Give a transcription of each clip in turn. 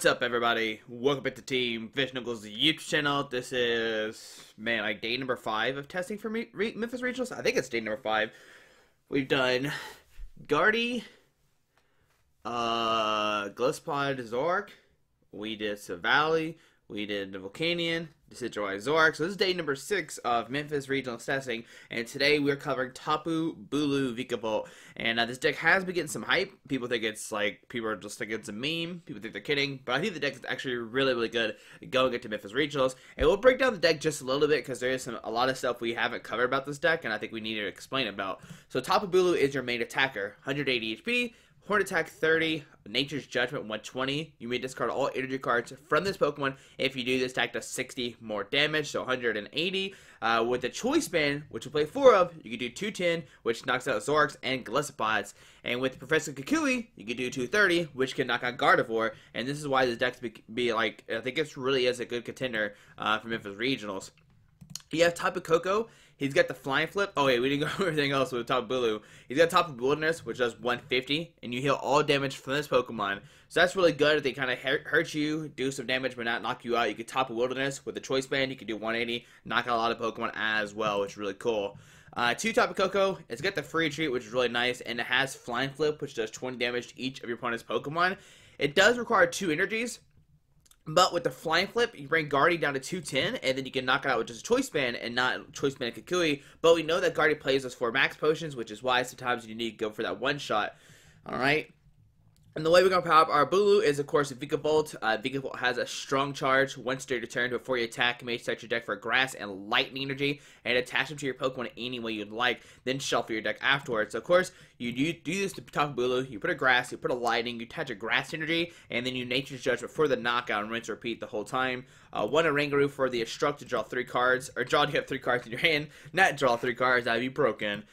What's up, everybody? Welcome back to Team FISHKNUCKLES YouTube channel. This is, man, like day number 5 of testing for Memphis Regionals. I think it's day number 5. We've done Guardy, Glisspod Zork, we did Savali, we did the Volcanion, Decidueye Zork. So this is day number 6 of Memphis Regionals testing, and today we're covering Tapu Bulu Vikavolt. And this deck has been getting some hype. People think it's like, people are just thinking it's a meme. People think they're kidding, but I think the deck is actually really, really good going into Memphis Regionals. And we'll break down the deck just a little bit because there is a lot of stuff we haven't covered about this deck, and I think we need to explain about. So Tapu Bulu is your main attacker, 180 HP. Horn attack 30, Nature's Judgment 120. You may discard all energy cards from this Pokemon. If you do, this attack does 60 more damage, so 180. With the Choice Band, which we'll play 4 of, you can do 210, which knocks out Zorks and Glissapods. And with Professor Kukui, you can do 230, which can knock out Gardevoir. And this is why this deck be like, I think it really is a good contender for Memphis Regionals. You have Tapu Koko. He's got the Flying Flip. Oh, wait, we didn't go over everything else with Tapu Bulu. He's got Tapu Wilderness, which does 150, and you heal all damage from this Pokemon. So that's really good. If they kind of hurt you, do some damage, but not knock you out. You can Tapu Wilderness with the Choice Band. You can do 180, knock out a lot of Pokemon as well, which is really cool. 2 Tapu Koko. It's got the free retreat, which is really nice, and it has Flying Flip, which does 20 damage to each of your opponent's Pokemon. It does require 2 energies. But with the Flying Flip, you bring Guardy down to 210, and then you can knock it out with just a Choice Band and not Choice Band and Kukui. But we know that Guardy plays those 4 max potions, which is why sometimes you need to go for that one shot. Alright. And the way we're going to power up our Bulu is, of course, Vikavolt. Vikavolt has a strong charge. Once during your turn, before you attack, you may set your deck for Grass and Lightning Energy and attach them to your Pokemon any way you'd like. Then shuffle your deck afterwards. So, of course, you do this to Tapu Bulu. You put a Grass, you put a Lightning, you attach a Grass Energy, and then you Nature's Judgment for the knockout and rinse and repeat the whole time. 1 Oranguru for the Instruct to draw 3 cards, or draw to have 3 cards in your hand. Not draw 3 cards, that'd be broken.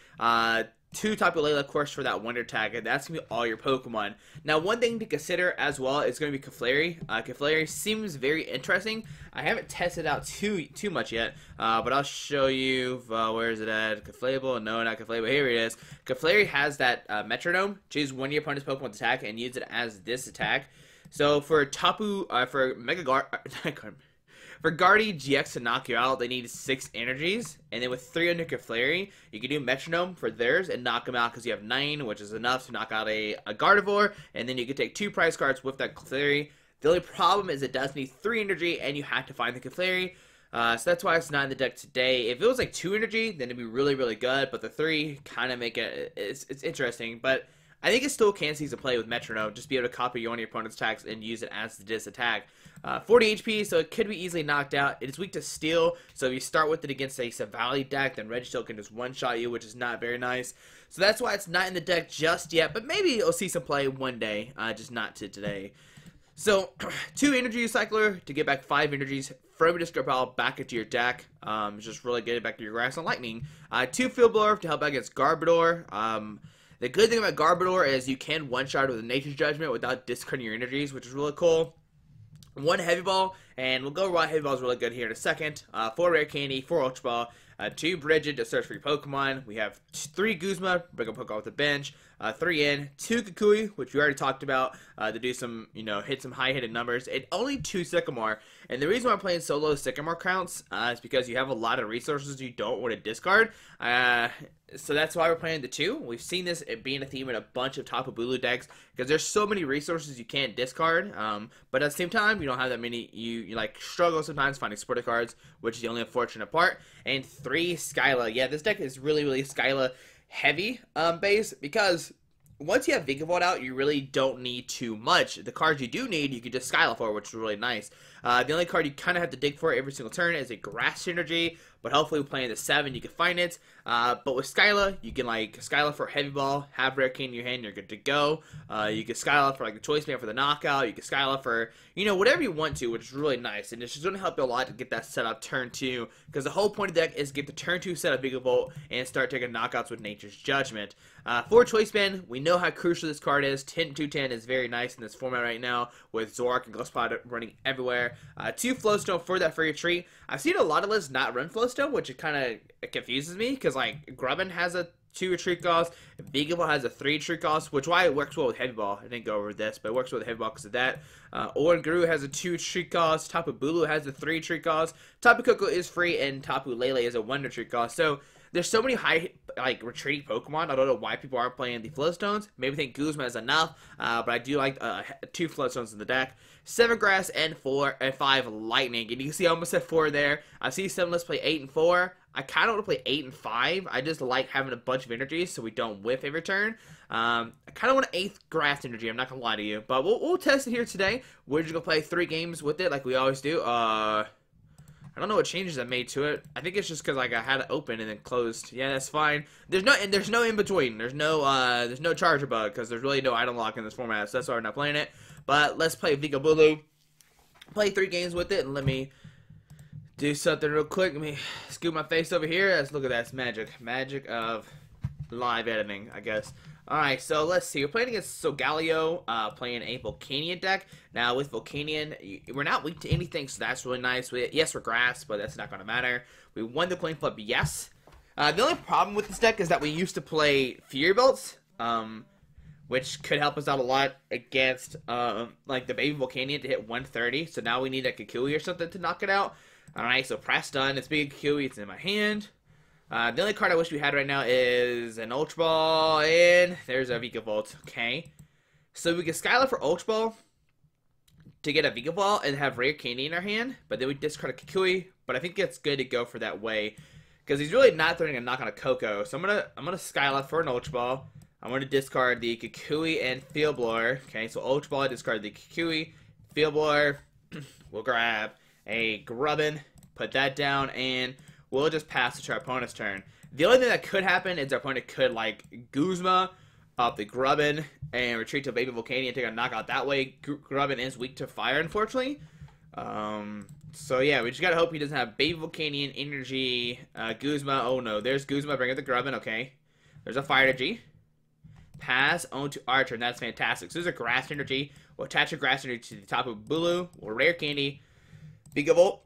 2 Tapu Lele, of course, for that Wonder Tag, and that's going to be all your Pokemon. Now, one thing to consider as well is going to be Clefairy. Clefairy seems very interesting. I haven't tested out too much yet, but I'll show you, where is it at? Clefable? No, not Clefable. Here it is. Clefairy has that Metronome. Choose one of your opponent's Pokemon's attack and use it as this attack. So, for Tapu, for for Guardi GX to knock you out, they need 6 energies, and then with 3 under Clefairy, you can do Metronome for theirs and knock them out because you have 9, which is enough to knock out a Gardevoir, and then you can take 2 prize cards with that Clefairy. The only problem is it does need 3 energy, and you have to find the Clefairy, so that's why it's not in the deck today. If it was like 2 energy, then it'd be really, really good, but the 3 kind of make it, it's interesting, but I think it still can see some play with Metronome, just be able to copy one of your opponent's attacks and use it as the dis attack. 40 HP, so it could be easily knocked out. It is weak to Steel, so if you start with it against a Savali deck, then Registeel can just one-shot you, which is not very nice. So that's why it's not in the deck just yet, but maybe it'll see some play one day, just not today. So, 2 Energy Recycler to get back 5 energies from your discard pile back into your deck. Just really get it back to your Grass and Lightning. 2 Field Blower to help out against Gardevoir. The good thing about Gardevoir is you can one-shot with a Nature's Judgment without discarding your energies, which is really cool. 1 Heavy Ball, and we'll go over why Heavy Ball is really good here in a second. 4 Rare Candy, 4 Ultra Ball, 2 Brigette to search for your Pokemon. We have 3 Guzma, bring a Pokemon with the bench. 3 in, 2 Kukui, which we already talked about, to do some, hit some high-hitted numbers, and only 2 Sycamore. And the reason why I'm playing solo Sycamore counts is because you have a lot of resources you don't want to discard. So that's why we're playing the 2. We've seen this being a theme in a bunch of Tapu Bulu decks because there's so many resources you can't discard. But at the same time, you don't have that many. You like struggle sometimes finding supporter cards, which is the only unfortunate part. And 3 Skyla. Yeah, this deck is really, really Skyla heavy base because once you have Vikavolt out, you really don't need too much. The cards you do need, you can just Skyla for, which is really nice. The only card you kind of have to dig for every single turn is a Grass Energy, but hopefully with playing the 7, you can find it. But with Skyla, you can like Skyla for Heavy Ball, have Rare Candy in your hand, you're good to go. You can Skyla for like the Choice Band for the knockout. You can Skyla for, whatever you want to, which is really nice. And it's just going to help you a lot to get that set up turn 2, because the whole point of the deck is get the turn 2 set of Vikavolt and start taking knockouts with Nature's Judgment. 4 Choice Band, we know how crucial this card is. 10-2-10 is very nice in this format right now with Zork and Glisspod running everywhere. 2 Float Stone for that free retreat. I've seen a lot of lists not run Float Stone, which it kind of confuses me because like Grubbin has a 2 retreat calls. Vikavolt has a 3 retreat calls, which why it works well with Heavy Ball. I didn't go over this, but it works well with Heavy Ball because of that. Oranguru has a 2 retreat calls. Tapu Bulu has a 3 retreat calls. Tapu Koko is free, and Tapu Lele is a 1 retreat call. So there's so many high, like, retreating Pokemon. I don't know why people aren't playing the Float Stones. Maybe think Guzma is enough, but I do like 2 Float Stones in the deck. 7 Grass and 5 Lightning. And you can see I almost said 4 there. I see some let's play 8 and 4. I kind of want to play 8 and 5. I just like having a bunch of energies so we don't whiff every turn. I kind of want an 8th Grass energy. I'm not going to lie to you. But we'll test it here today. We're just going to play 3 games with it like we always do. I don't know what changes I made to it. I think it's just because like I had it open and then closed. Yeah, that's fine. There's no in between. There's no charger bug because there's really no item lock in this format. So that's why we're not playing it. But let's play Vikavolt. Play 3 games with it and let me do something real quick. Let me scoop my face over here. Let's look at that. It's magic. Magic of live editing, I guess. Alright, so let's see. We're playing against Solgaleo, playing a Volcanion deck. Now, with Volcanion, we're not weak to anything, so that's really nice. Yes, we're grass, but that's not going to matter. We won the coin flip, yes. The only problem with this deck is that we used to play Fury Belts, which could help us out a lot against, like, the baby Volcanion to hit 130. So now we need a Kukui or something to knock it out. Alright, so press done. It's big Kukui. It's in my hand. The only card I wish we had right now is an Ultra Ball, and there's a Vikavolt. Okay. So we can Skyla for Ultra Ball to get a Vikavolt and have Rare Candy in our hand, but then we discard a Kukui. But I think it's good to go for that way because he's really not throwing a knock on a Koko. So I'm gonna Skyla for an Ultra Ball. I'm gonna discard the Kukui and Field Blower. Okay, so Ultra Ball, I discard the Kukui. Field Blower, we'll grab a Grubbin, put that down, and we'll just pass it to our opponent's turn. The only thing that could happen is our opponent could, like, Guzma up the Grubbin and retreat to Baby Volcanion and take a knockout that way. Grubbin is weak to fire, unfortunately. So, yeah, we just gotta hope he doesn't have Baby Volcanion, Energy, Guzma. Oh, no, there's Guzma, bring up the Grubbin, okay. There's a Fire Energy. Pass on to our turn. That's fantastic. So there's a Grass Energy. We'll attach a Grass Energy to the Tapu Bulu. We'll Rare Candy. Vikavolt.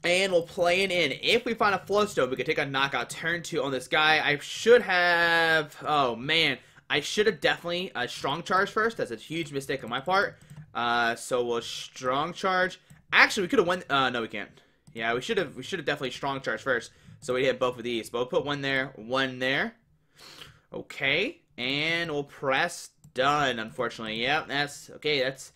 And we'll play it in. If we find a Float Stone, we can take a knockout turn 2 on this guy. I should have... Oh, man. I should have definitely Strong Charge first. That's a huge mistake on my part. So we'll Strong Charge. Actually, we could have won... no, we can't. Yeah, we should have definitely Strong Charge first. So we hit both of these. But we'll put one there. Okay. And we'll press done, unfortunately. Yeah, that's... Okay, that's...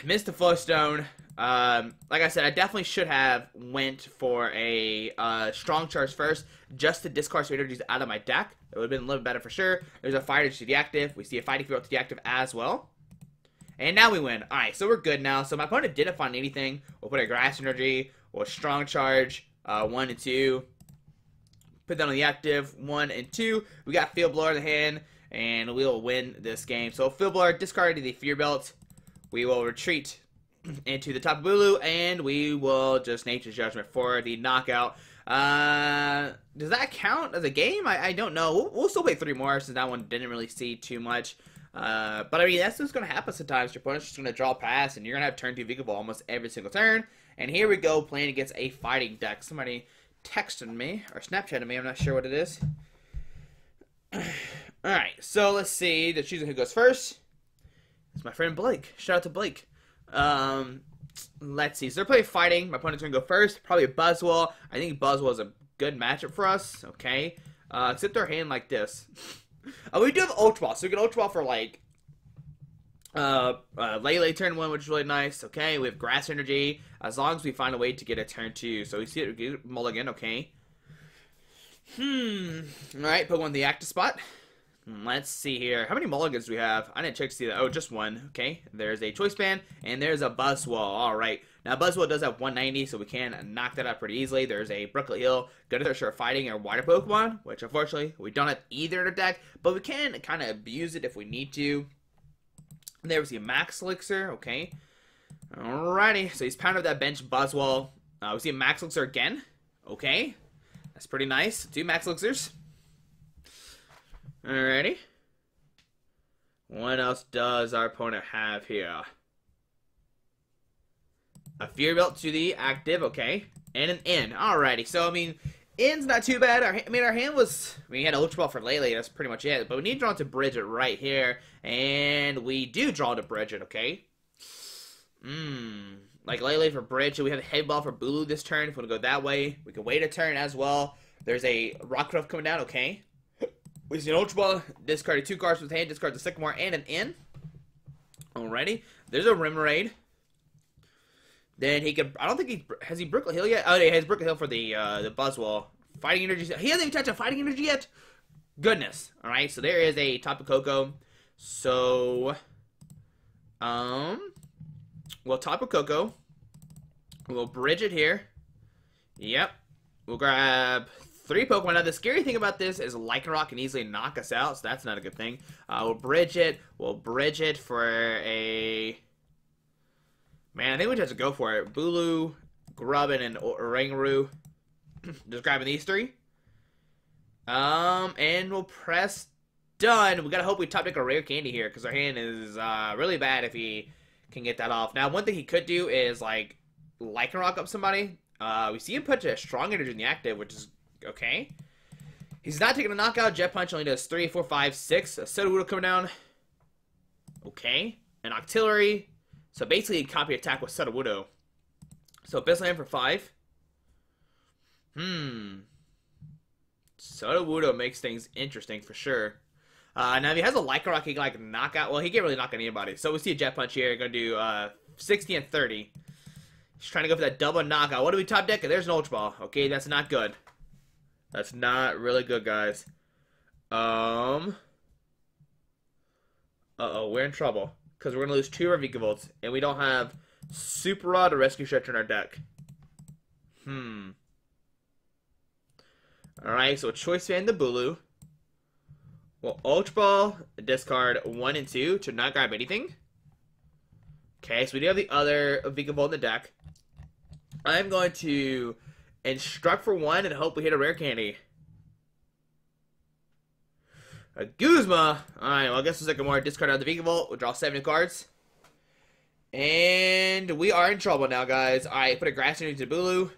Missed the Float Stone. Like I said, I definitely should have went for a Strong Charge first, just to discard some energies out of my deck. It would have been a little better for sure. There's a Fire Energy to deactive. We see a Fighting Field to deactive as well. And now we win. Alright, so we're good now. So my opponent didn't find anything. We'll put a Grass Energy. We'll Strong Charge 1 and 2. Put that on the active 1 and 2. We got Field Blower in the hand, and we'll win this game. So Field Blower discarded the Fear Belt. We will retreat into the Tapu Bulu, and we will just Nature's Judgment for the knockout. Does that count as a game? I don't know. We'll still play 3 more since that one didn't really see too much. But I mean, that's just going to happen sometimes. Your opponent's just going to draw a pass, and you're going to have turn 2 Vikavolt almost every single turn. And here we go, playing against a fighting deck. Somebody texted me, or Snapchatted me, I'm not sure what it is. Alright, so let's see. The choosing who goes first. It's my friend Blake. Shout out to Blake. Let's see. So they're playing fighting. My opponent's going to go first. Probably a Buzzwole. I think Buzzwole is a good matchup for us. Okay. Except their hand like this. We do have Ultra Ball. So we get Ultra Ball for like Lele turn 1, which is really nice. Okay. We have Grass Energy. As long as we find a way to get a turn 2. So we see it. We get Mulligan. Okay. Alright. Put one in the active spot. Let's see here. How many mulligans do we have? I didn't check to see that. Oh, just 1. Okay. There's a Choice Band, and there's a Buzzwole. Alright. Now, Buzzwole does have 190, so we can knock that out pretty easily. There's a Brooklet Hill, Good Thirster Fighting, or Water Pokemon, which unfortunately we don't have either in our deck, but we can kind of abuse it if we need to. And there we see a Max Elixir. Okay. Alrighty. So he's pounded that bench Buzzwole. We see a Max Elixir again. Okay. That's pretty nice. 2 Max Elixirs. Alrighty. What else does our opponent have here? A Fear Belt to the active, okay. And an N. Alrighty. So, I mean, End's not too bad. Our hand was... We had a Ultra Ball for Lele, that's pretty much it. But we need to draw into Brigette right here. And we do draw into Brigette, okay? Like Lele for Brigette. We have a Heavy Ball for Bulu this turn. If we want to go that way, we can wait a turn as well. There's a Rock Ruff coming down, okay? We see an Ultra Ball. Discarded 2 cards with hand. Discard the Sycamore and an N. Alrighty. There's a Remoraid. Then he could... I don't think he... Has he Brook Hill yet? Oh, yeah, he has Brook Hill for the Buzzwole. Fighting Energy... He hasn't even touched a Fighting Energy yet? Goodness. Alright, so there is a Tapu Koko. So... We'll Tapu Koko. We'll Brigette here. Yep. We'll grab 3 Pokemon. Now, the scary thing about this is Lycanroc can easily knock us out, so that's not a good thing. We'll Brigette. We'll Brigette for a... Man, I think we just have to go for it. Bulu, Grubbin, and Oranguru. Just grabbing these 3. And we'll press done. We gotta hope we top deck a Rare Candy here, because our hand is really bad if he can get that off. Now, one thing he could do is, like, Lycanroc up somebody. We see him put a Strong Energy in the active, which is okay. He's not taking a knockout. Jet Punch only does 3, 4, 5, 6. A Sudowoodo coming down. Okay. An Octillery. So basically, copy attack with Sudowoodo. So Bissland for 5. Sudowoodo makes things interesting for sure. Now, if he has a Lycanroc, he can like knock out. Well, he can't really knock out anybody. So we see a Jet Punch here. Going to do 60 and 30. He's trying to go for that double knockout. What do we top deck? There's an Ultra Ball. Okay, that's not good. That's not really good, guys. Uh-oh, we're in trouble. Because we're going to lose 2 of our Vikavolts. And we don't have Super Rod or Rescue Stretcher in our deck. Alright, so Choice Band the Bulu. Well, Ultra Ball, discard 1 and 2 to not grab anything. Okay, so we do have the other Vikavolt in the deck. I'm going to Instruct for 1 and hope we hit a Rare Candy. A Guzma. Alright, well, I guess we'll take more. Discard out of the Vikavolt. We'll draw 7 new cards. And we are in trouble now, guys. Alright, put a Grass Energy to Bulu.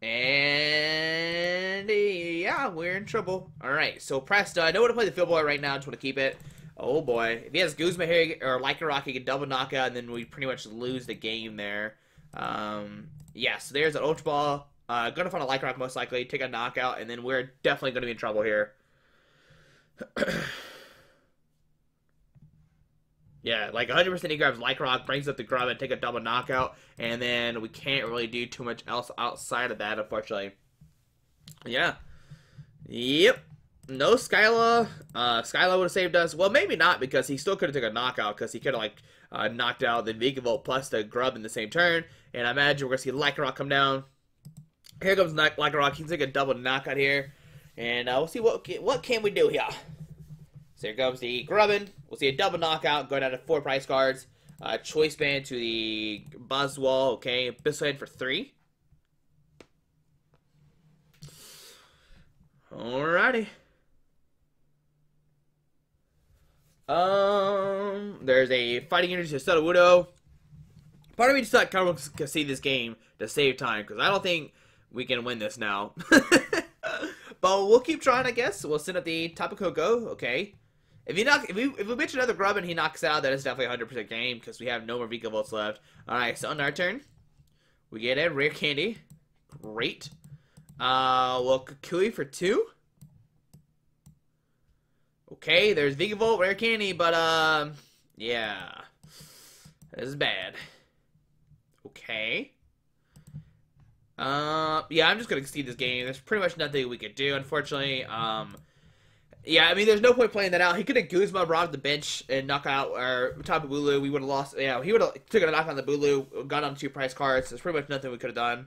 And yeah, we're in trouble. Alright, so pressed. I know what to play the Field Blower right now. Just want to keep it. Oh boy. If he has Guzma here or Lycanroc, he can double knockout, and then we pretty much lose the game there. Yeah, so there's an Ultra Ball. Gonna find a Lycanroc most likely. Take a knockout, and then we're definitely gonna be in trouble here. Yeah, like 100% he grabs Lycanroc, brings up the Grubbin, take a double knockout, and then we can't really do too much else outside of that, unfortunately. Yeah. Yep. No Skyla. Skyla would have saved us. Well, maybe not, because he still could have taken a knockout, because he could have, like, knocked out the Vikavolt plus the Grubbin the same turn, and I imagine we're going to see Lycanroc come down. Here comes Lycanroc. He can take a double knockout here, and we'll see what can we do here. So here comes the Grubbin. We'll see a double knockout going down to 4 price cards. Choice Band to the Buzzwole. Okay, Bissland for 3. Alrighty. There's a Fighting Energy to Sudowoodo. Part of me just kind of wants to see this game to save time, because I don't think we can win this now. But we'll keep trying, I guess. We'll send up the Tapu Koko. Okay. If we bitch another Grubbin, he knocks out, that is definitely a 100% game, because we have no more Vikavolts left. Alright, so on our turn, we get a Rare Candy. Great. Well, Kukui for 2. Okay, there's Vikavolt, Rare Candy, but, yeah. This is bad. Okay. Yeah, I'm just gonna concede this game. There's pretty much nothing we could do, unfortunately. Yeah, I mean, there's no point playing that out. He could have Guzma robbed the bench and knock out our Tapu Bulu. We would have lost. Yeah, he would have taken a knock on the Bulu, got on 2 price cards. There's pretty much nothing we could have done.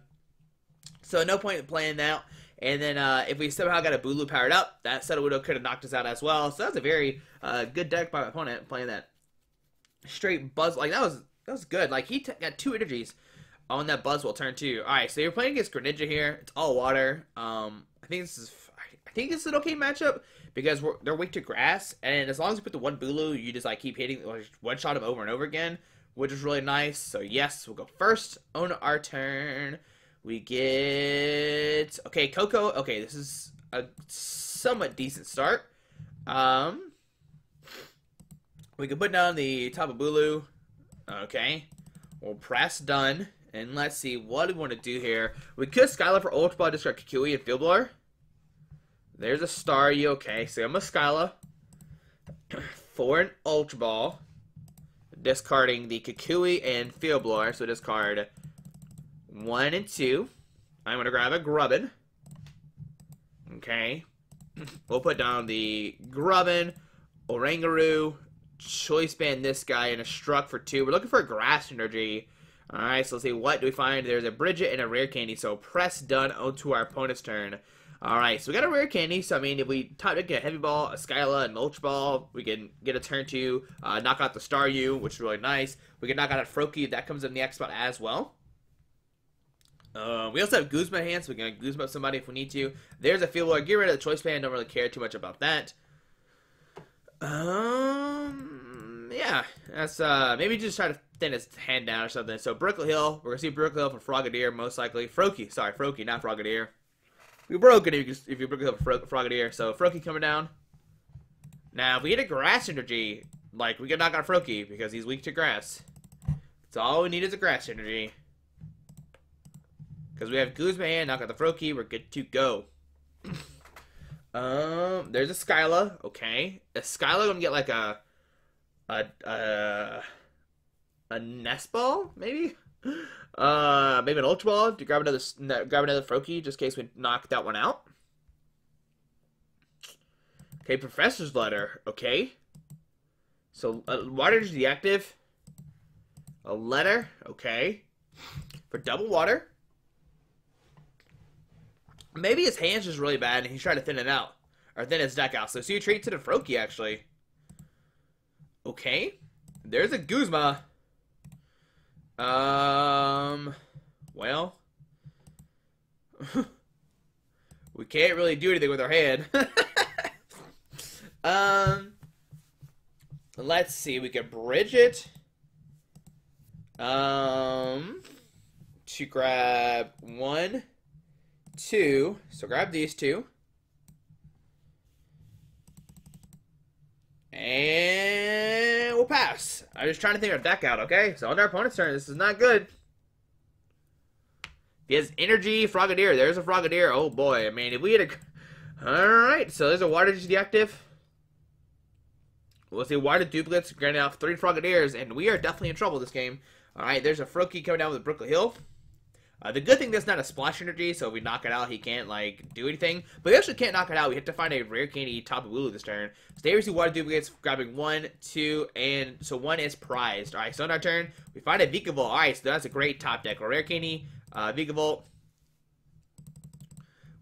So no point in playing that. And then if we somehow got a Bulu powered up, that Sudowoodo could have knocked us out as well. So that's a very good deck by my opponent playing that straight Buzz. Like that was good. Like he got 2 energies on that Buzzwole turn 2. All right, so you're playing against Greninja here. It's all water. I think this is an okay matchup, because they're weak to grass, and as long as you put the 1 Bulu, you just like keep hitting, one-shot them over and over again, which is really nice. So yes, we'll go first on our turn. We get... Okay, Koko. Okay, this is a somewhat decent start. We can put down the Tapu Bulu. Okay. We'll press done. And let's see what we want to do here. We could Skyla for Ultra Ball, discard Kukui and Field Blower. There's a star. You okay? So I'm a Skyla for an Ultra Ball. Discarding the Kukui and Field Blower. So discard 1 and 2. I'm going to grab a Grubbin. Okay. We'll put down the Grubbin, Oranguru, Choice Band this guy, and a Struck for 2. We're looking for a Grass Energy. Alright, so let's see, what do we find? There's a Brigette and a Rare Candy, so press done onto our opponent's turn. Alright, so we got a Rare Candy, so I mean, if we get a Heavy Ball, a Skyla, and an Ultra Ball, we can get a turn 2, knock out the Star U, which is really nice. We can knock out a Froakie, that comes in the X spot as well. We also have Guzma hands, so we can Guzma up somebody if we need to. There's a Field Blower. Get rid of the Choice Band, don't really care too much about that. Yeah, that's, maybe just try to thin his hand down or something. So, Brooklyn Hill, we're gonna see Brooklyn Hill for Frogadier, most likely. Froakie, sorry, Froakie, not Frogadier. We broke it if you Brooklyn Hill for Frogadier. So, Froakie coming down. Now, if we get a Grass Energy, like, we can knock out Froakie because he's weak to Grass. That's all we need is a Grass Energy. Because we have Guzma and knock out the Froakie, we're good to go. There's a Skyla, okay. A Skyla gonna get like a Nest Ball, maybe? Maybe an Ultra Ball to grab another Froakie, just in case we knock that one out. Okay, Professor's Letter, okay. So, water is deactive. A letter, okay. For double water. Maybe his hand's just really bad and he's trying to thin it out. Or thin his deck out. So see a treat to the Froakie, actually. Okay. There's a Guzma. Well. We can't really do anything with our hand. Let's see. We can bridge it. To grab 1, 2. So grab these 2. And we'll pass. I'm just trying to think of our deck out, okay? So on our opponent's turn, this is not good. He has Energy, Frogadier. There's a Frogadier. Oh boy, I mean, if we had a... Alright, so there's a Water deactive. We'll see Water duplicates, granting out 3 Frogadiers, and we are definitely in trouble this game. Alright, there's a Froakie coming down with Brooklyn Hill. The good thing that's not a Splash Energy, so if we knock it out, he can't, like, do anything. But we actually can't knock it out. We have to find a Rare Candy Tapu Bulu this turn. So they receive Water duplicates, grabbing 1, 2, and so 1 is prized. Alright, so on our turn, we find a Vikavolt. Alright, so that's a great top deck. A Rare Candy, Vikavolt.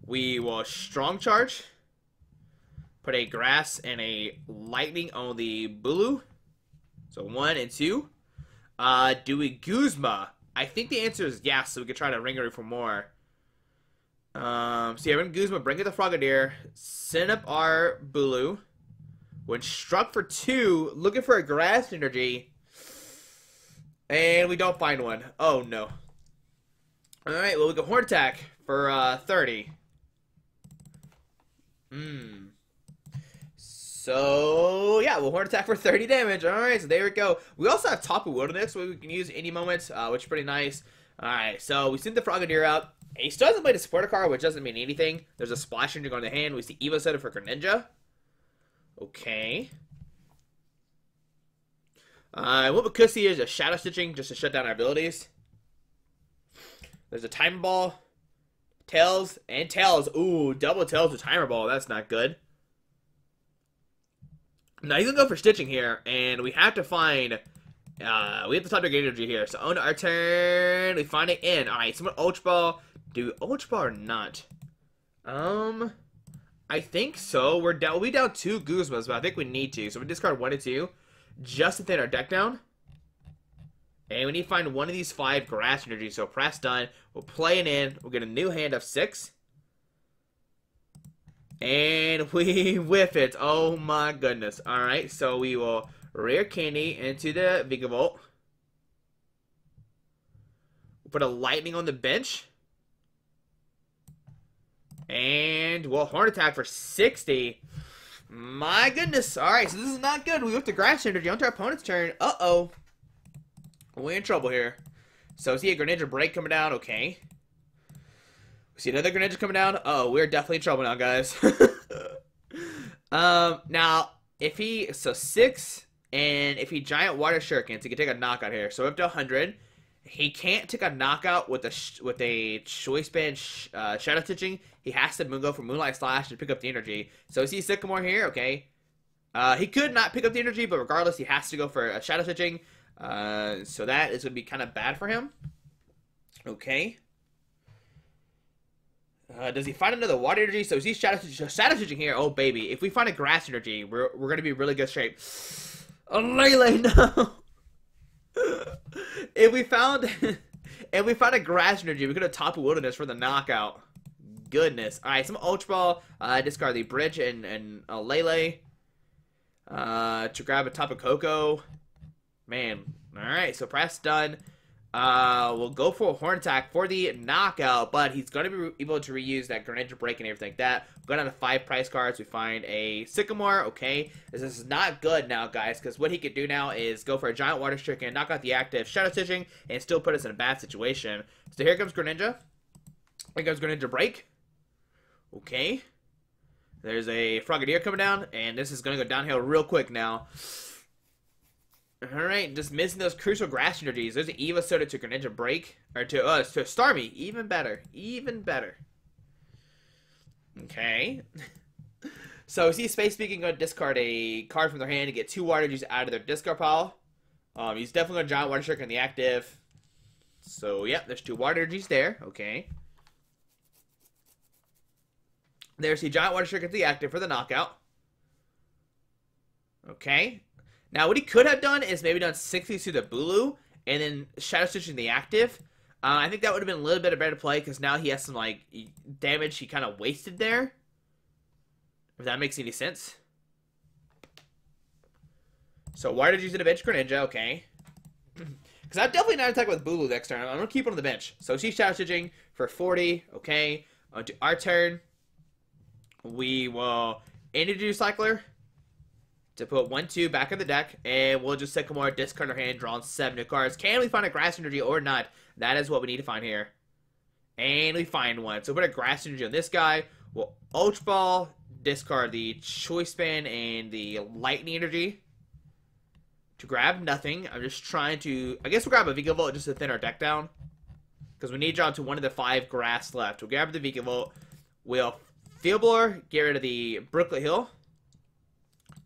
We will Strong Charge. Put a Grass and a Lightning on the Bulu. So 1 and 2. Do we Guzma? I think the answer is yes, so we could try to ring her for more. So yeah, we're going to Guzma, bring it the Frogadier, send up our Bulu. When struck for 2, looking for a Grass Energy. And we don't find one. Oh, no. Alright, well, we go Horn Attack for 30. So, yeah, we'll Horn Attack for 30 damage. Alright, so there we go. We also have Tapu Wilderness, which we can use any moment, which is pretty nice. Alright, so we send the Frogadier out. He still hasn't played a supporter card, which doesn't mean anything. There's a Splash Energy going in the hand. We see Evo Setter for Greninja. Okay. What we could see is a Shadow Stitching, just to shut down our abilities. There's a Timer Ball. Tails, and Tails. Ooh, double Tails with Timer Ball. That's not good. Now, he's going to go for Stitching here, and we have to find, we have to top deck Energy here. So, on our turn, we find it in. Alright, someone Ultra Ball. Do we Ultra Ball or not? I think so. We'll be down 2 Guzmas, but I think we need to. So, we discard 1 and 2, just to thin our deck down. And we need to find one of these 5 Grass Energy. So, press done. We'll play it in. We'll get a new hand of 6. And we whiff it. Oh my goodness. Alright, so we will Rare Candy into the Vikavolt. We'll put a Lightning on the bench. And, well, Horn Attack for 60. My goodness. Alright, so this is not good. We went to Grass Energy onto our opponent's turn. Uh-oh. We're in trouble here. So, see a Greninja Break coming down. Okay. We see another Greninja coming down. Oh, we're definitely in trouble now, guys. Now, if he... So, 6... And if he Giant Water Shurikens, he can take a knockout here. So, up to 100. He can't take a knockout with a Choice Band Shadow Stitching. He has to go for Moonlight Slash to pick up the energy. So we see Sycamore here, okay. He could not pick up the energy, but regardless, he has to go for a Shadow Stitching. So that is going to be kind of bad for him. Okay. Does he find another Water Energy? So we see Shadow Stitching here. Oh, baby. If we find a Grass Energy, we're going to be in really good shape. Oh, Lele, no. If we found a Grass Energy, we could have Tapu Wilderness for the knockout. Goodness. Alright, some Ultra Ball. Discard the Bridge and Lele. To grab a Tapu Koko. Man. Alright, so press done. We'll go for a Horn Attack for the knockout, but he's going to be able to reuse that Greninja Break and everything like that. We'll go down to 5 price cards. We find a Sycamore. Okay. This is not good now, guys, because what he could do now is go for a Giant Water Stricken, knock out the active Shadow Stitching, and still put us in a bad situation. So here comes Greninja. Here comes Greninja Break. Okay. There's a Frogadier coming down, and this is going to go downhill real quick now. Alright, just missing those crucial Grass Energies. There's an Eva Soda to Greninja Break. Or to Starmie. Even better. Even better. Okay. So, see Space Speaking going to discard a card from their hand to get 2 Water Energies out of their discard pile. He's definitely going to Giant Water Shuriken in the active. So, yep, there's 2 Water Energies there. Okay. There's the Giant Water Shuriken in the active for the knockout. Okay. Now, what he could have done is maybe done 60 to the Bulu and then Shadow Stitch in the active. I think that would have been a little bit of better play because now he has some, like, damage he kind of wasted there. If that makes any sense. So, why did you use the bench Greninja? Okay. Because I'm definitely not attacking with Bulu next turn. I'm going to keep it on the bench. So, she's Shadow Stitching for 40. Okay. On to our turn. We will Energy Recycler to put 1-2 back in the deck, and we'll just Sycamore, discard our hand, draw on 7 new cards. Can we find a Grass Energy or not? That is what we need to find here. And we find one. So put a Grass Energy on this guy. We'll Ultra Ball, discard the Choice Band and the Lightning Energy to grab nothing. I'm just trying to... I guess we'll grab a Vikavolt just to thin our deck down. Because we need to draw to 1 of the 5 grass left. We'll grab the Vikavolt. We'll Field Blower, get rid of the Brooklet Hill.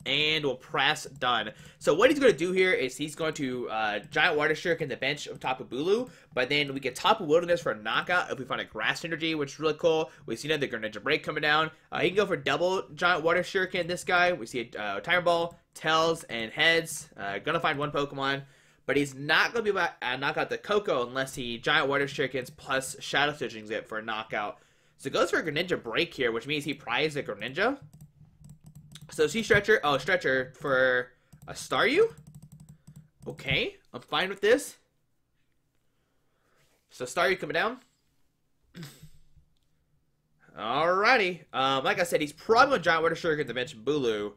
And we'll press done. So what he's going to do here is he's going to Giant Water Shuriken the bench of Tapu Bulu, but then we get Tapu Wilderness for a knockout if we find a Grass Energy, which is really cool. We see another Greninja Break coming down. He can go for double Giant Water Shuriken, this guy. We see a Tire Ball, Tails, and Heads. Gonna find 1 Pokemon, but he's not going to be able to knock out the Koko unless he Giant Water Shurikens plus Shadow Stitchings it for a knockout. So it goes for a Greninja Break here, which means he prizes a Greninja. So see Stretcher. Oh, Stretcher for a Staryu. Okay, I'm fine with this. So Staryu coming down. Alrighty. Like I said, he's probably going to Giant Water Shuriken to mention Bulu.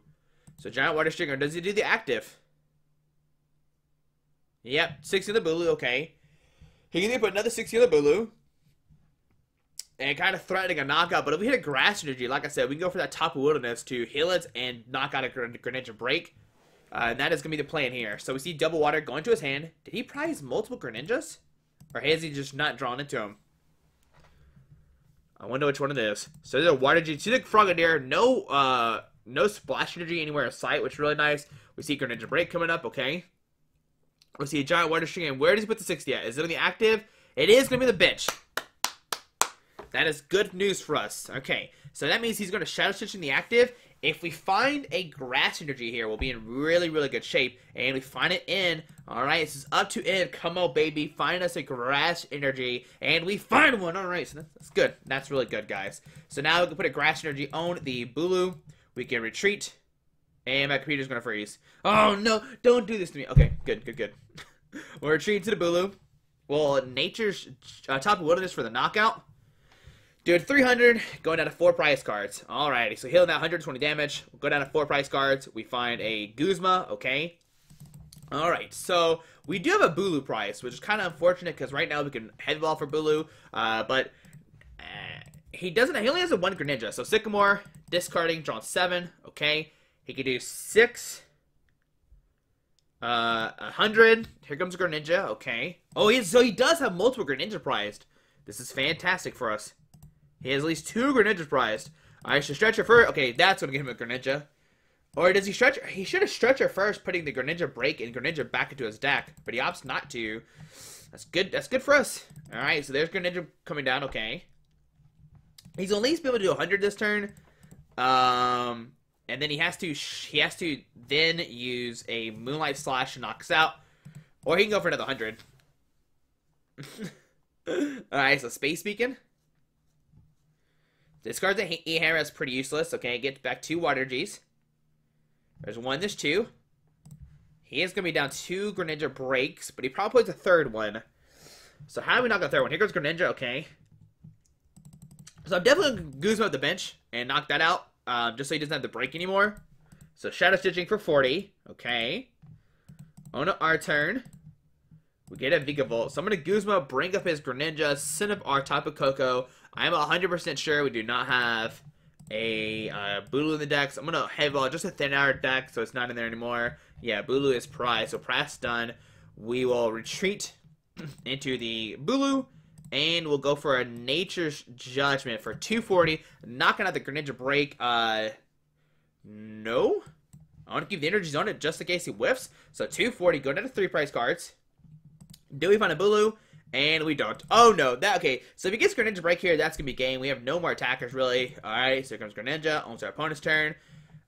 So Giant Water Shuriken. Does he do the active? Yep, 60 on the Bulu. Okay. He can either put another 60 on the Bulu. And kind of threatening a knockout, but if we hit a Grass Energy, like I said, we can go for that Tapu Wilderness to heal it and knock out a Greninja Break. And that is going to be the plan here. So we see Double Water going to his hand. Did he prize multiple Greninjas? Or has he just not drawn into him? I wonder which one it is. So there's a Water Energy. See the Frogadier. No Splash Energy anywhere in sight, which is really nice. We see Greninja Break coming up, okay. We see a Giant Water String. And where does he put the 60 at? Is it on the active? It is going to be the bench. That is good news for us. Okay, so that means he's going to Shadow Stitch in the active. If we find a Grass Energy here, we'll be in really, really good shape. And we find it in. Alright, this is up to end. Come on, baby. Find us a Grass Energy. And we find one. Alright, so that's good. That's really good, guys. So now we can put a Grass Energy on the Bulu. We can retreat. And my computer's going to freeze. Oh, no. Don't do this to me. Okay, good, good, good. We'll retreat to the Bulu. Well, Nature's Tapu Wilderness for the knockout. Doing 300, going down to 4 prize cards. Alrighty, so healing that 120 damage. We'll go down to 4 prize cards. We find a Guzma, okay. Alright, so we do have a Bulu prize, which is kind of unfortunate because right now we can Heavy Ball for Bulu, but he only has a 1 Greninja. So Sycamore, discarding, drawing 7, okay. He can do 6, 100. Here comes a Greninja, okay. Oh, so he does have multiple Greninja prized. This is fantastic for us. He has at least 2 Greninjas prized. I should stretch her first. Okay, that's going to give him a Greninja. Or does he stretch? He should have stretched her first, putting the Greninja break and Greninja back into his deck. But he opts not to. That's good. That's good for us. Alright, so there's Greninja coming down. Okay. He's at least be able to do 100 this turn. And then he has to then use a Moonlight Slash to knock us out. Or he can go for another 100. Alright, so Space Beacon. Discard the E-Hammer, that's pretty useless. Okay, get back 2 Water Gs. There's 1, there's 2. He is going to be down 2 Greninja breaks, but he probably plays a 3rd one. So how do we knock a 3rd one? Here goes Greninja, okay. So I'm definitely going to Guzma at the bench and knock that out, just so he doesn't have to break anymore. So Shadow Stitching for 40, okay. On our turn, we get a Vikavolt. So I'm going to Guzma, bring up his Greninja, send up our Tapu Koko. I'm 100% sure we do not have a Bulu in the deck. So I'm going to Heavy Ball just to thin out our deck so it's not in there anymore. Yeah, Bulu is prized. So press done. We will retreat into the Bulu. And we'll go for a Nature's Judgment for 240. Knocking out the Greninja break. No. I want to keep the energies on it just in case he whiffs. So 240. Go down to 3 prize cards. Do we find a Bulu? And we don't. Oh, no. Okay, so if he gets Greninja break here, that's going to be game. We have no more attackers, really. Alright, so here comes Greninja. On to our opponent's turn.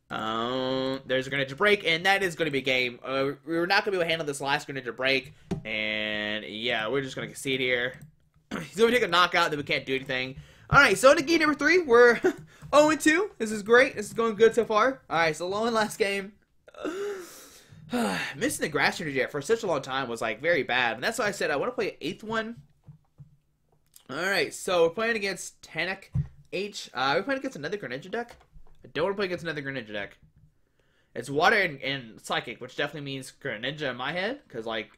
There's a Greninja break, and that is going to be game. We're not going to be able to handle this last Greninja break. And, yeah, we're just going to concede here. He's going to take a knockout, then we can't do anything. Alright, so in the game number 3, we're 0-2. This is great. This is going good so far. Alright, so low in last game. Missing the grass energy for such a long time was like very bad, and that's why I said I want to play an 8th one. Alright, so we're playing against Tanik H. We're playing against another Greninja deck. I don't want to play against another Greninja deck. It's Water and Psychic, which definitely means Greninja in my head, because like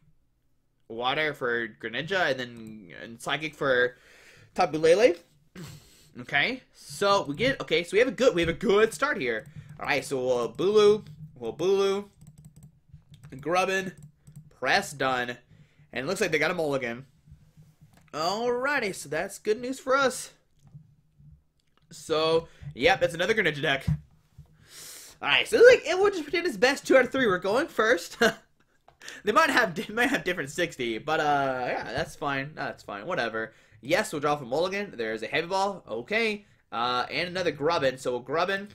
Water for Greninja and then Psychic for Tapu Lele. Okay, so we get so we have a good start here. Alright, so we'll Bulu. Grubbin, press done, and it looks like they got a mulligan. Alrighty, so that's good news for us. So, yep, that's another Greninja deck. Alright, so like it will just pretend it's best 2 out of 3. We're going first. They might have different 60, but yeah, that's fine. That's fine. Whatever. Yes, we'll draw from mulligan. There's a Heavy Ball. Okay, and another Grubbin. So we'll Grubbin.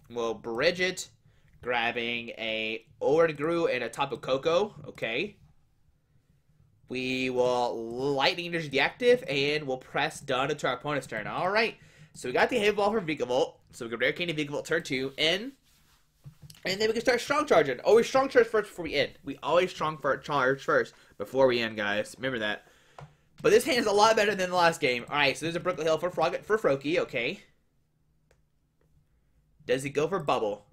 We'll Brigette. Grabbing a Oranguru and a Tapu Koko. Okay. We will Lightning Energy the active, and we'll press done into our opponent's turn. Alright. So we got the Heavy Ball from Vikavolt. So we can Rare Candy Vikavolt turn 2 in. And then we can start strong charging. Always strong charge first before we end. We always strong charge first before we end, guys. Remember that. But this hand is a lot better than the last game. Alright, so there's a Brooklyn Hill for Froakie. Okay. Does he go for Bubble?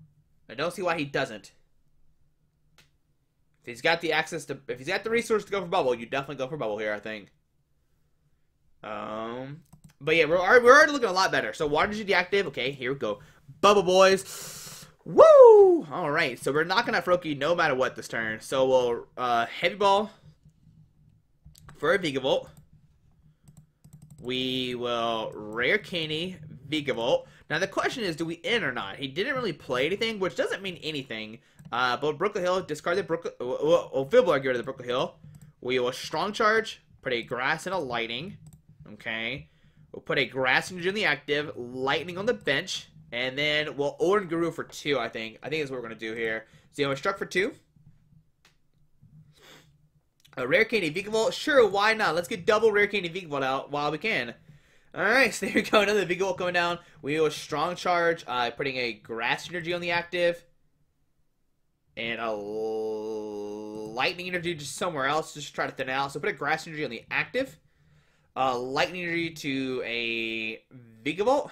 I don't see why he doesn't. If he's got the access to, if he's got the resource to go for Bubble, you definitely go for Bubble here, I think. But yeah, we're already looking a lot better. So Water G deactive. Okay, here we go. Bubble boys. Woo! Alright, so we're knocking out Froakie no matter what this turn. So we'll Heavy Ball for a Vikavolt. We will Rare Candy Vikavolt. Now the question is, do we end or not? He didn't really play anything, which doesn't mean anything. But Brooklyn Hill, discard the Brooklyn. We'll Field Blower, get rid of the Brooklyn Hill. We will Strong Charge, put a Grass and a Lightning. Okay. We'll put a Grass Energy in the active, Lightning on the bench, and then we'll Oranguru for 2. I think that's what we're gonna do here. So you know, Struck for 2. A Rare Candy Vikavolt, sure, why not? Let's get double Rare Candy Vikavolt out while we can. Alright, so there we go, another Vikavolt going down. We will Strong Charge, putting a Grass Energy on the active. And a Lightning Energy just somewhere else, just try to thin it out. So put a Grass Energy on the active. Lightning Energy to a Vikavolt.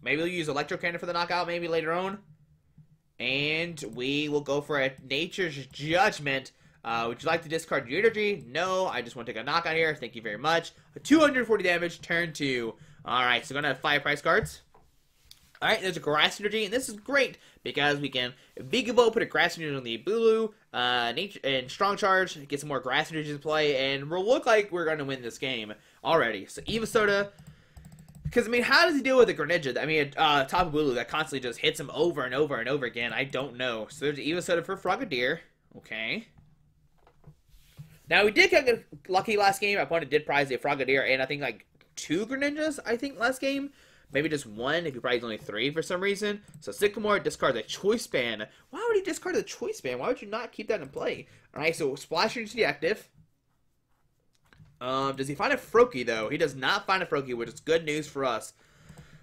Maybe we'll use Electro Cannon for the knockout maybe later on. And we will go for a Nature's Judgment. Would you like to discard your energy? No, I just want to take a knockout here. Thank you very much. 240 damage, turn 2. Alright, so we're going to have 5 prize cards. Alright, there's a Grass Energy, and this is great because we can Vikavolt, put a Grass Energy on the Bulu, and Strong Charge, get some more Grass Energy to play, and we'll look like we're going to win this game already. So Evosoda, because, I mean, how does he deal with the Greninja? I mean, Tapu Bulu that constantly just hits him over and over and over again. I don't know. So there's Evosoda for Frogadier. Okay. Now, we did get lucky last game. My opponent did prize a Frogadier and I think like 2 Greninjas, I think, last game. Maybe just 1 if he prized only 3 for some reason. So Sycamore discards a Choice Band. Why would he discard the Choice Band? Why would you not keep that in play? Alright, so Splash into the active. Does he find a Froakie, though? He does not find a Froakie, which is good news for us.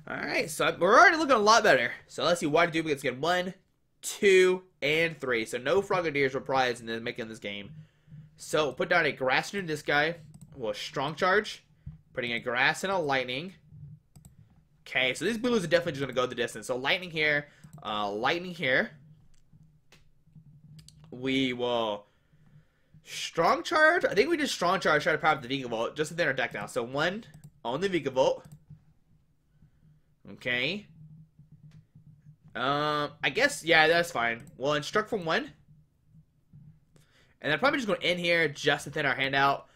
Alright, so we're already looking a lot better. So let's see what to do. Let's get 1, 2, and 3. So no Frogadiers were prized in making this game. So put down a Grass into this guy. Well, Strong Charge. Putting a Grass and a Lightning. Okay, so these Bulus are definitely just going to go the distance. So Lightning here. Lightning here. We will Strong Charge. I think we did Strong Charge, try to power up the Vikavolt just within our deck now. So 1 on the Vikavolt. Okay. I guess, yeah, that's fine. We'll Instruct from 1. And I'm probably just going to end here just to thin our handout.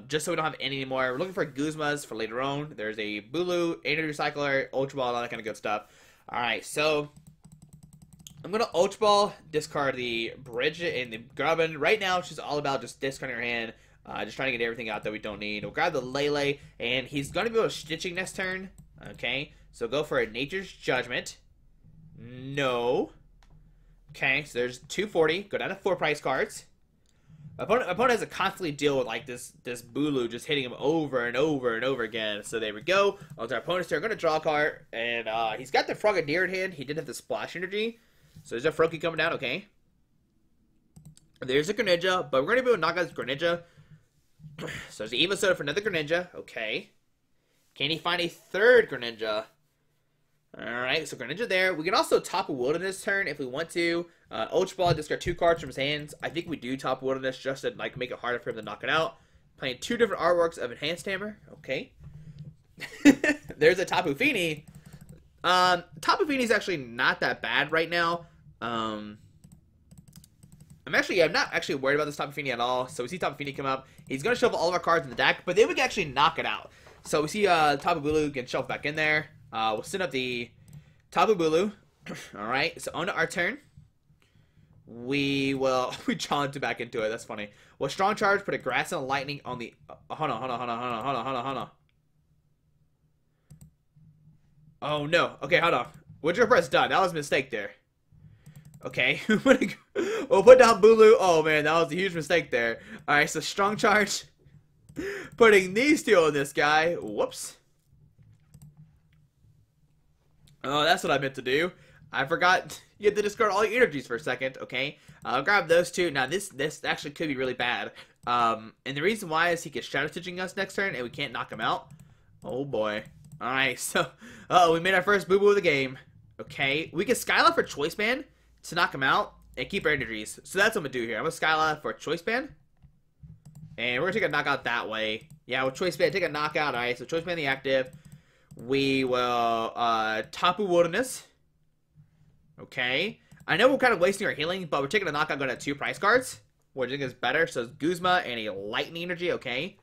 Just so we don't have any anymore. We're looking for Guzmas for later on. There's a Bulu, Energy Recycler, Ultra Ball, all that kind of good stuff. Alright, so I'm going to Ultra Ball, discard the Brigette and the Grubbin. Right now, she's all about just discarding her hand. Just trying to get everything out that we don't need. We'll grab the Lele, and he's going to be able to Stitching next turn. Okay, so go for a Nature's Judgment. No. Okay, so there's 240. Go down to 4 prize cards. Opponent has to constantly deal with like this Bulu just hitting him over and over and over again. So there we go. On our opponent's turn, I'm going to draw a card. And he's got the Frogadier in hand. He did have the Splash Energy. So there's a Froakie coming down. Okay. There's a Greninja. But we're going to be able to knock out this Greninja. So there's an Evosoda for another Greninja. Okay. Can he find a 3rd Greninja? Alright, so Greninja there. We can also Tapu Wilderness turn if we want to. Ultra Ball, discard 2 cards from his hands. I think we do Tapu Wilderness just to like make it harder for him to knock it out. Playing 2 different artworks of Enhanced Hammer. Okay. There's a Tapu Fini. Tapu Fini is actually not that bad right now. I'm not actually worried about this Tapu Fini at all. So we see Tapu Fini come up. He's going to shuffle all of our cards in the deck, but then we can actually knock it out. So we see Tapu Bulu can shuffle back in there. We'll send up the Tapu Bulu. Alright, so on to our turn. We jaunt back into it. That's funny. Well, Strong Charge, put a Grass and a Lightning on the... Hold on. Oh, no. Okay, hold on. Witcher press done. That was a mistake there. Okay. We'll put down Bulu. Oh, man, that was a huge mistake there. Alright, so Strong Charge. Putting these 2 on this guy. Whoops. Oh, that's what I meant to do. I forgot you have to discard all your energies for a second. Okay, I'll grab those 2. Now this actually could be really bad. And the reason why is he gets Shadow Stitching us next turn, and we can't knock him out. Oh boy. All right, so we made our first boo boo of the game. Okay, we can Skyla for Choice Band to knock him out and keep our energies. So that's what I'm gonna do here. I'm gonna Skyla for Choice Band, and we're gonna take a knockout that way. Yeah, with Choice Band, take a knockout. All right, so Choice Band the active. We will Tapu Wilderness. Okay. I know we're kind of wasting our healing, but we're taking a knockout going to 2 prize cards. What do you think is better? So it's Guzma and a Lightning Energy. Okay.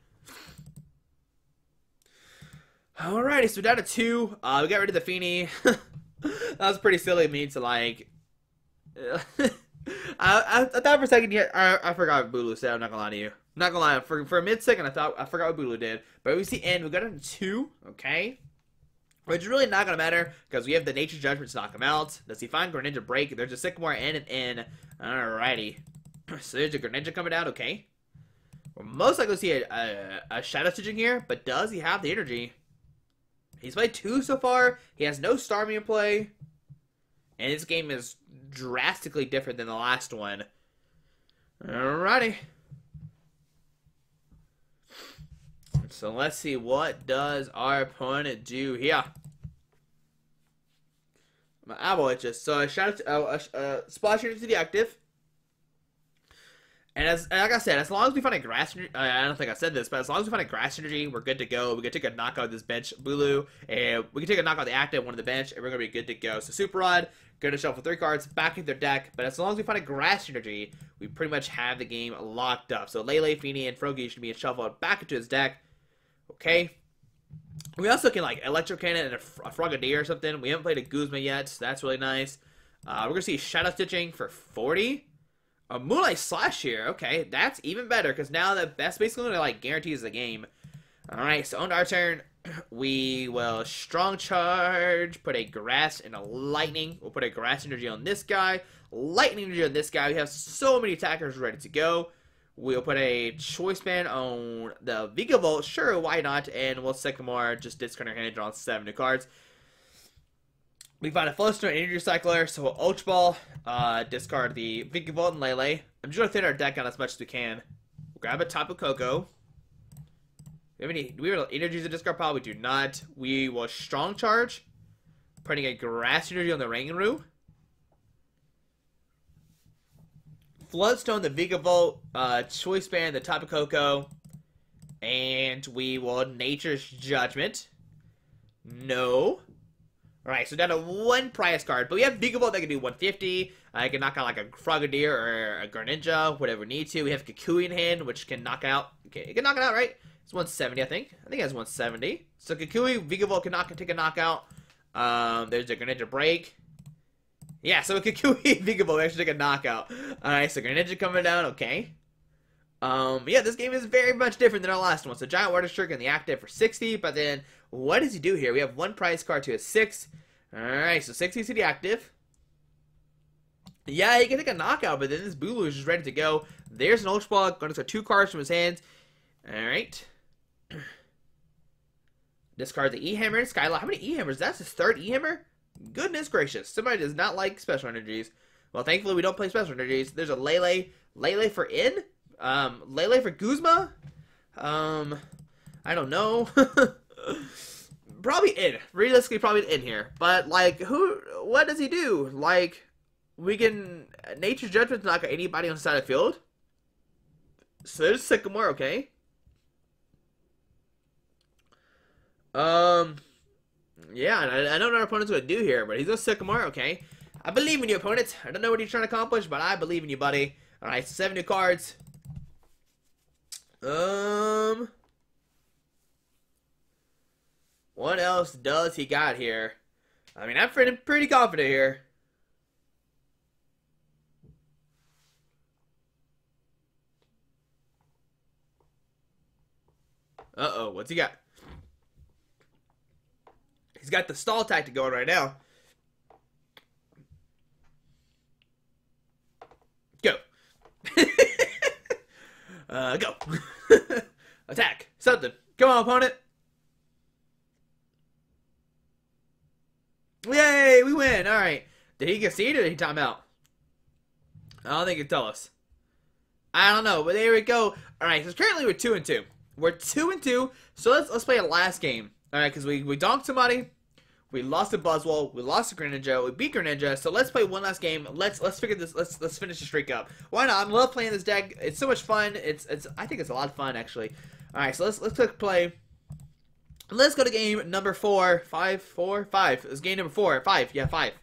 Alrighty, so we're down to 2. We got rid of the Fini. That was pretty silly of me to like... I thought for a second, I forgot what Bulu said. I'm not gonna lie to you. I'm not gonna lie. For a mid-second, I forgot what Bulu did. But we see end. We got into 2. Okay. Which is really not going to matter, because we have the Nature's Judgment to knock him out. Does he find Greninja break? There's a Sycamore and an N. Alrighty. So there's a Greninja coming out, okay. We're most likely to see a Shadow Stitching here, but does he have the energy? He's played 2 so far. He has no Starmie in play. And this game is drastically different than the last one. Alrighty. So let's see, what does our opponent do here? My eyeball itches. So shout out to Splash Energy to the active. And like I said, as long as we find a grass energy, I don't think I said this, but as long as we find a grass energy, we're good to go. We can take a knockout of this bench, Bulu, and we can take a knockout of the active, one of the bench, and we're going to be good to go. So Super Rod, going to shuffle 3 cards, back into their deck, but as long as we find a grass energy, we pretty much have the game locked up. So Lele, Feeny, and Froggy should be shuffled back into his deck. Okay. We also can, like, Electro Cannon and a Frogadier or something. We haven't played a Guzma yet, so that's really nice. We're going to see Shadow Stitching for 40. A Moonlight Slash here. Okay, that's even better, because now that's basically going to, like, guarantees the game. Alright, so on our turn, we will Strong Charge, put a Grass and a Lightning. We'll put a Grass Energy on this guy, Lightning Energy on this guy. We have so many attackers ready to go. We'll put a Choice Band on the Vikavolt. Sure, why not? And we'll Sycamore, just discard our hand and draw 7 new cards. We find a Float Stone Energy Recycler, so we'll Ultra Ball, discard the Vikavolt and Lele. I'm just going to thin our deck out as much as we can. We'll grab a Tapu Koko. Do we have energies to discard pile? We do not. We will Strong Charge, putting a Grass Energy on the Oranguru. Float Stone, the Vikavolt, Choice Band, the Tapu Koko, and we will Nature's Judgment. No. Alright, so down to 1 prize card, but we have Vikavolt that can do 150. I can knock out like a Frogadier or a Greninja, whatever we need to. We have Kukui in hand, which can knock out. Okay, it can knock it out, right? It's 170, I think. I think it has 170. So Kukui, Vikavolt can take a knockout. There's a Greninja break. Yeah, so Kukui, Vikavolt actually take a knockout. Alright, so Greninja coming down, okay. Yeah, this game is very much different than our last one. So Giant Water Shark in the active for 60, but then what does he do here? We have 1 prize card to a 6. Alright, so 60 to the active. Yeah, he can take a knockout, but then this Bulu is just ready to go. There's an Ultra Ball, going to start 2 cards from his hands. Alright. Discard the E-Hammer and Skyla. How many E-Hammers? That's his 3rd E-Hammer? Goodness gracious. Somebody does not like special energies. Well, thankfully we don't play special energies. There's a Lele. Lele for in? Lele for Guzma? I don't know. Probably in. Realistically, probably in here. But, like, what does he do? Like, we can Nature's Judgment to knock out anybody on the side of the field. So there's Sycamore, okay. Yeah, I don't know what our opponent's going to do here, but he's a Sycamore, okay. I believe in you, opponent. I don't know what he's trying to accomplish, but I believe in you, buddy. Alright, 7 new cards. What else does he got here? I mean, I'm pretty confident here. Uh-oh, what's he got? He's got the stall tactic going right now. Go. Go. Attack. Something. Come on, opponent. Yay, we win. Alright. Did he concede or did he time out? I don't think he can tell us. I don't know, but there we go. Alright, so currently we're 2-2. We're 2-2, so let's play a last game. Alright, because we donked somebody. We lost to Buzzwole. We lost to Greninja. We beat Greninja. So let's play one last game. Let's figure this. Let's finish the streak up. Why not? I love playing this deck. It's so much fun. I think it's a lot of fun actually. All right, so let's click play. Let's go to game number 4. 5, 4, 5. It's game number 4. 5. Yeah, 5.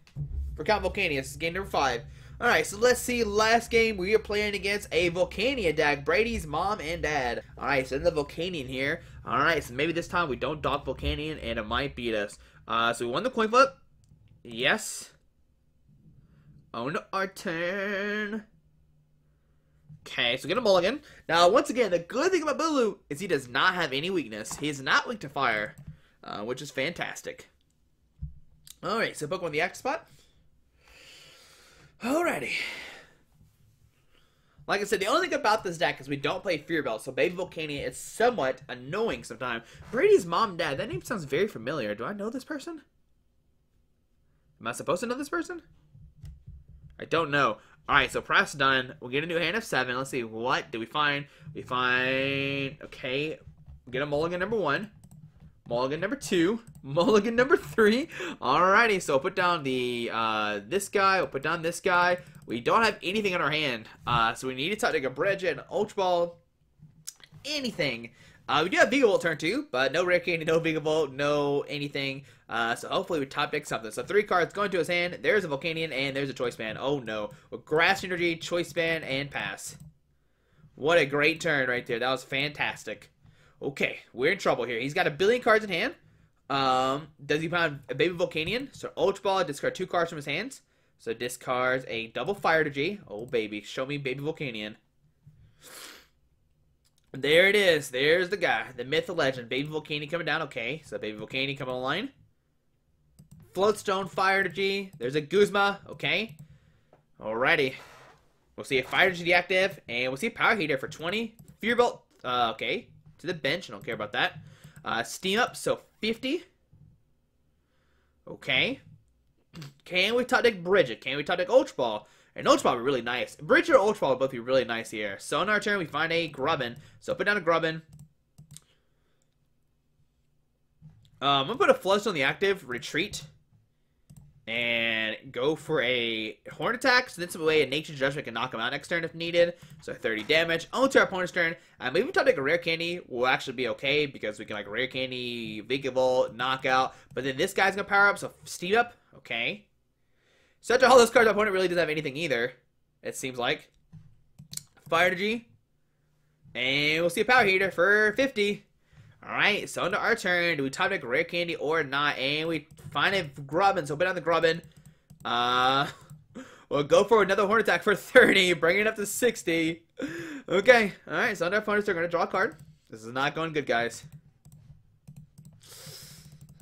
For Count Volcanius, it's game number 5. All right, so let's see. Last game we are playing against a Volcania deck. Brady's mom and dad. All right, so in the Volcanian here. All right, so maybe this time we don't dock Volcanian and it might beat us. So we won the coin flip. Yes. On our turn. Okay, so get a mulligan. Now, once again, the good thing about Bulu is he does not have any weakness. He is not weak to fire, which is fantastic. Alright, so Pokemon the active spot. Alrighty. Like I said, the only thing about this deck is we don't play Fear Belt, so Baby Volcania is somewhat annoying sometimes. Brady's mom and dad, that name sounds very familiar. Do I know this person? Am I supposed to know this person? I don't know. Alright, so press done. We'll get a new hand of 7. Let's see, what do we find? We find, okay, we get a mulligan number 1. Mulligan number 2. Mulligan number 3. Alrighty, so put down the this guy. We'll put down this guy. We don't have anything in our hand, so we need to take a Brigette, an Ultra Ball, anything. We do have Vikavolt turn 2, but no Rare Candy, no Vikavolt, no anything. So hopefully we top deck something. So 3 cards going to his hand. There's a Volcanion, and there's a Choice Band. Oh no. With Grass Energy, Choice Band, and pass. What a great turn right there. That was fantastic. Okay, we're in trouble here. He's got 1 billion cards in hand. Does he find a Baby Volcanion? So Ultra Ball, discard 2 cards from his hands. So discards a double Fire Energy. Oh baby, show me Baby Volcanion. There it is. There's the guy. The myth, the legend. Baby Volcanion coming down. Okay, so Baby Volcanion coming online. Float Stone, Fire Energy. There's a Guzma. Okay. Alrighty. We'll see a Fire Energy deactive. And we'll see a Power Heater for 20. Fear Bolt. Okay. To the bench. I don't care about that. Steam Up. So 50. Okay. Can we top deck Brigette? Can we top deck Ultra Ball? And Ultra Ball would be really nice. Brigette or Ultra Ball would both be really nice here. So on our turn, we find a Grubbin. So put down a Grubbin. I'm going to put a Flush on the active. Retreat. And go for a Horn Attack. So this way a Nature's Judgment can knock him out next turn if needed. So 30 damage. Onto our opponent's turn. Maybe top deck a Rare Candy will actually be okay. Because we can like Rare Candy, Vikavolt, Knockout. But then this guy's going to power up. So Steam Up. Okay. So after all those cards, our opponent really doesn't have anything either. It seems like. Fire Energy. And we'll see a Power Heater for 50. Alright, so into our turn. Do we top deck Rare Candy or not? And we find a Grubbin. So put down the Grubbin. We'll go for another Horn Attack for 30. Bring it up to 60. Okay. Alright, so under our opponents, they're going to draw a card. This is not going good, guys.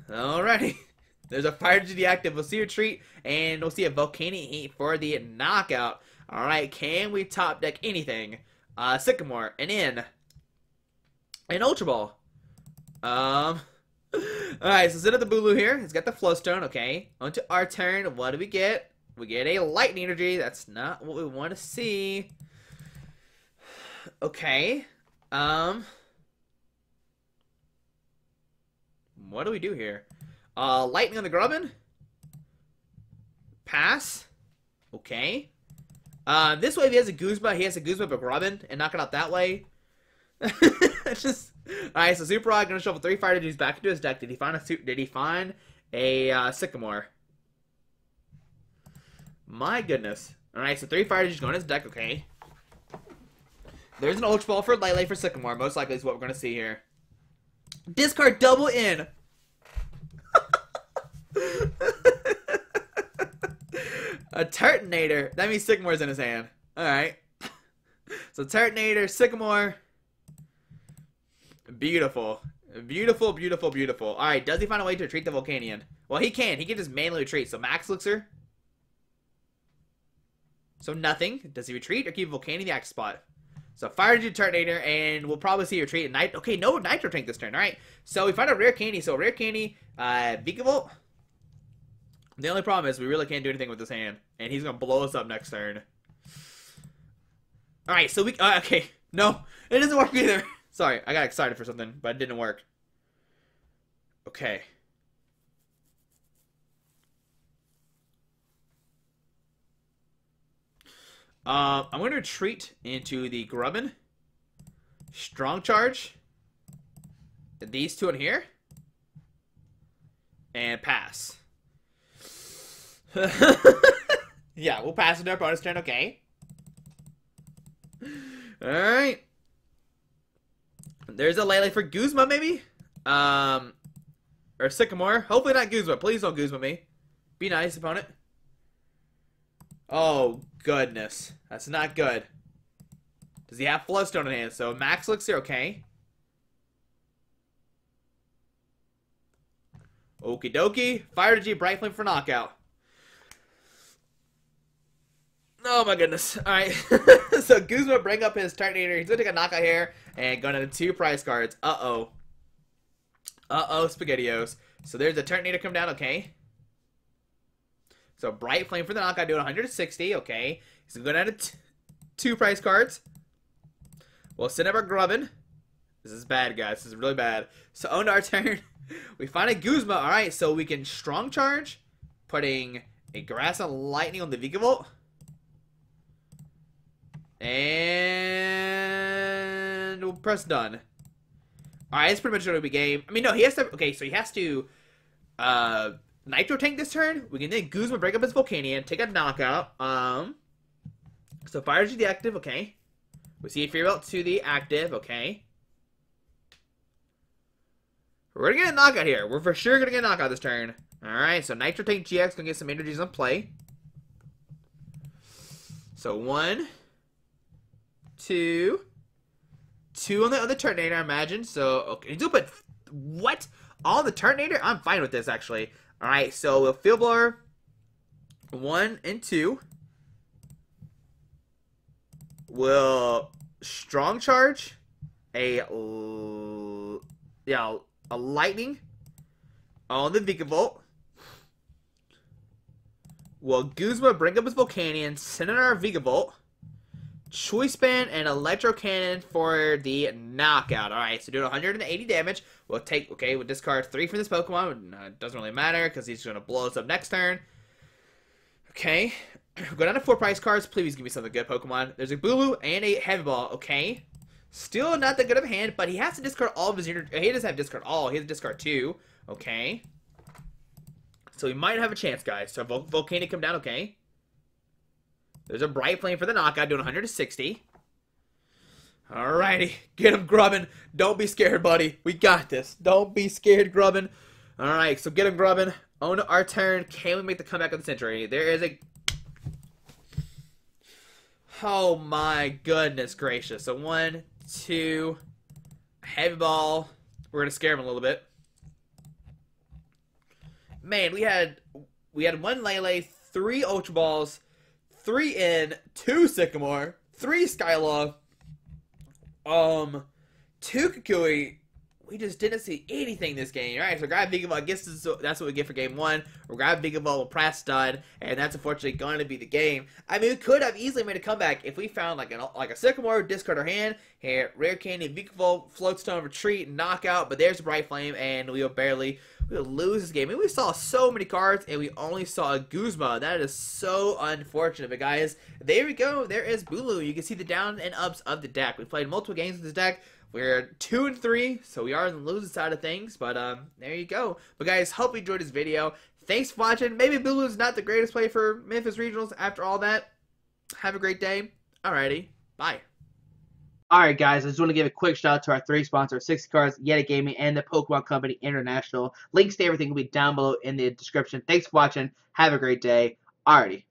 Alrighty. There's a Fire Energy deactive. We'll see a Retreat. And we'll see a Volcanion Heat for the Knockout. Alright, can we top deck anything? Sycamore, an In, an Ultra Ball. Alright, so Tapu Bulu here. It's got the Float Stone, okay. Onto our turn. What do we get? We get a Lightning Energy. That's not what we want to see. Okay. What do we do here? Lightning on the Grubbin. Pass. Okay. This way, if he has a Guzma, he has a Guzma but Grubbin and knock it out that way. It's just alright. So Super Rod gonna shuffle 3 Fire Energies back into his deck. Did he find a Sycamore? My goodness. Alright, so 3 Fire Energies going in his deck. Okay. There's an Ultra Ball for Lele for Sycamore. Most likely is what we're gonna see here. Discard double In. A Turtonator. That means Sycamore's in his hand. Alright. So Turtonator, Sycamore. Beautiful. Beautiful, beautiful, beautiful. Alright, does he find a way to retreat the Volcanion? Well, he can. He can just manually retreat. So Max Elixir. So nothing. Does he retreat or keep Volcanion in the active spot? So Fire Energy Turtonator, and we'll probably see a retreat. Okay, no Nitro Tank this turn. Alright. So we find a Rare Candy. So Rare Candy, Vikavolt. The only problem is we really can't do anything with this hand. And he's going to blow us up next turn. Alright, so we... okay. No, it doesn't work either. Sorry, I got excited for something, but it didn't work. Okay. I'm going to retreat into the Grubbin. Strong Charge. These two in here. And pass. Yeah, we'll pass into our opponent's turn, okay. Alright. There's a Lele for Guzma, maybe? Or Sycamore. Hopefully not Guzma. Please don't Guzma me. Be nice, opponent. Oh, goodness. That's not good. Does he have Float Stone in hand? So, Max Elixir, okay. Okie dokie. Fire Energy, Bright Flame for knockout. Oh my goodness. Alright. So Guzma bring up his Turtonator. He's gonna take a knockout here and go into 2 prize cards. Uh-oh. Uh-oh, SpaghettiOs. So there's a Turtonator come down, okay. So Bright Flame for the knockout, doing 160, okay. He's going down to 2 prize cards. We'll send up our Grubbin. This is bad, guys. This is really bad. So on our turn, we find a Guzma. Alright, so we can strong charge, putting a Grass and Lightning on the Vikavolt. And we'll press done. Alright, that's pretty much going to be game. I mean, no, he has to... Okay, so he has to Nitro Tank this turn. We can then Guzma break up his Volcanion, take a knockout. So fires to the active, okay. We see a Field to the active, okay. We're going to get a knockout here. We're for sure going to get a knockout this turn. Alright, so Nitro Tank GX going to get some energies on play. So 1, 2 on the other Turtonator, I imagine. So, okay. He's open. What? On the Turtonator? I'm fine with this, actually. Alright, so we'll Field Blower 1 and 2. We'll strong charge a Lightning on the Vikavolt. We'll Guzma bring up his Volcanion, send in our Vikavolt. Choice Band and Electro Cannon for the knockout. Alright, so doing 180 damage. We'll take, okay, we'll discard 3 from this Pokemon. It doesn't really matter because he's going to blow us up next turn. Okay. Go down to 4 price cards. Please give me something good, Pokemon. There's a Bulu and a Heavy Ball. Okay. Still not that good of a hand, but he has to discard all of his... He doesn't have discard all. He has to discard 2. Okay. So we might have a chance, guys. So Volcanic come down. Okay. There's a Bright Flame for the knockout, doing 160. Alrighty. Get him, Grubbin. Don't be scared, buddy. We got this. Don't be scared, Grubbin. Alright, so get him, Grubbin. On our turn. Can we make the comeback of the century? There is a... Oh my goodness gracious. So 1, 2, Heavy Ball. We're going to scare him a little bit. Man, we had 1 Lele, 3 Ultra Balls, 3 in, 2 Sycamore, 3 Skyla, 2 Kukui. We just didn't see anything this game. Alright, so grab Vikavolt. I guess that's what we get for game 1. We'll grab Vikavolt, we'll press stud, and that's unfortunately going to be the game. I mean, we could have easily made a comeback if we found like a Sycamore, discard our hand, here, Rare Candy, Vikavolt, Float Stone, retreat, knockout, but there's a Bright Flame, and we'll lose this game. I mean, we saw so many cards, and we only saw a Guzma. That is so unfortunate. But guys, there we go. There is Bulu. You can see the down and ups of the deck. We played multiple games with this deck. We're 2 and 3, so we are on the losing side of things. But there you go. But guys, hope you enjoyed this video. Thanks for watching. Maybe Bulu is not the greatest play for Memphis Regionals after all that. Have a great day. Alrighty, bye. Alright guys, I just want to give a quick shout out to our 3 sponsors, 60 Cards, Yeti Gaming, and the Pokemon Company International. Links to everything will be down below in the description. Thanks for watching. Have a great day. Alrighty.